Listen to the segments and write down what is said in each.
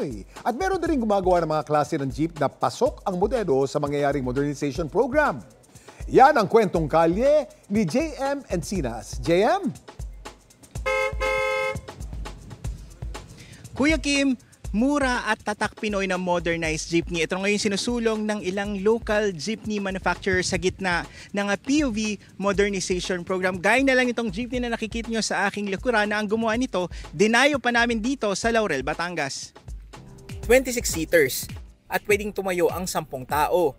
Pinoy. At meron din rin gumagawa ng mga klase ng jeep na pasok ang modelo sa mangyayaring modernization program. Yan ang kwentong kalye ni JM Encinas. JM? Kuya Kim, mura at tatak Pinoy na modernized jeepney. Ito ngayon sinusulong ng ilang local jeepney manufacturer sa gitna ng PUV modernization program. Gaya na lang itong jeepney na nakikita nyo sa aking likuran na ang gumawa nito, dinayo pa namin dito sa Laurel, Batangas. 26 seaters at pwedeng tumayo ang 10 tao.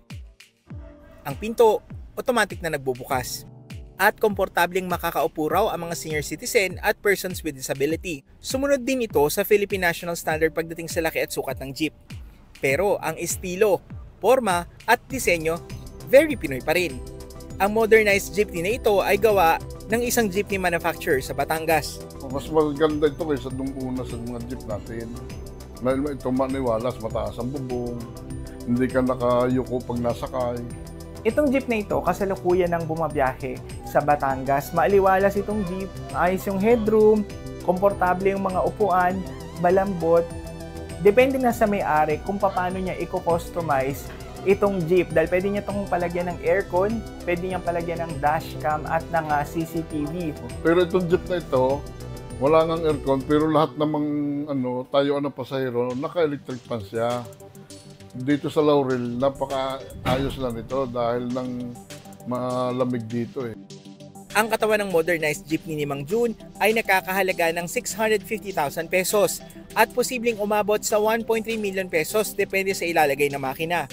Ang pinto, automatic na nagbubukas. At komportableng makakaupo raw ang mga senior citizen at persons with disability. Sumunod din ito sa Philippine National Standard pagdating sa laki at sukat ng jeep. Pero ang estilo, forma at disenyo, very Pinoy pa rin. Ang modernized jeepney na ito ay gawa ng isang jeepney manufacturer sa Batangas. Mas maganda ito kaysa nung una sa mga jeep natin. Ito maniwalas, mataas ang bubong, hindi ka nakayuko pag nasakay. Itong jeep na ito, kasalukuyan ng bumabiyahe sa Batangas. Maaliwalas itong jeep, ayos yung headroom, komportable yung mga upuan, malambot. Depende na sa may-ari kung paano niya i-customize itong jeep. Dahil pwede niya itong palagyan ng aircon, pwede niya palagyan ng dashcam at ng CCTV. Pero itong jeep na ito, wala ngang aircon, pero lahat namang tayuan ng pasahero, naka-electric fan siya. Dito sa Laurel, napaka-ayos lang ito dahil nang malamig dito eh. Ang katawan ng modernized jeepney ni Mang June ay nakakahalaga ng 650,000 pesos at posibleng umabot sa 1.3 million pesos depende sa ilalagay na makina.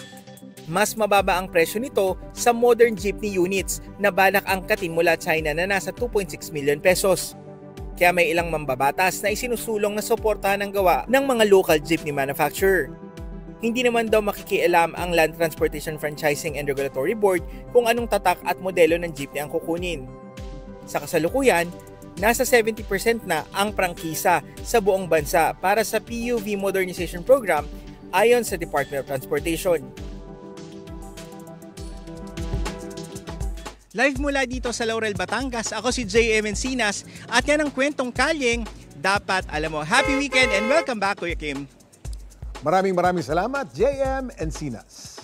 Mas mababa ang presyo nito sa modern jeepney units na balak angkatin mula China na nasa 2.6 million pesos. Kaya may ilang mambabatas na isinusulong na suportahan ang gawa ng mga local jeepney manufacturer. Hindi naman daw makikialam ang Land Transportation Franchising and Regulatory Board kung anong tatak at modelo ng jeepney ang kukunin. Sa kasalukuyan, nasa 70% na ang prangkisa sa buong bansa para sa PUV Modernization Program ayon sa Department of Transportation. Live mula dito sa Laurel, Batangas, ako si JM Encinas at yan ang kwentong kalyeng dapat alam mo. Happy weekend and welcome back, Kuya Kim. Maraming salamat, JM Encinas.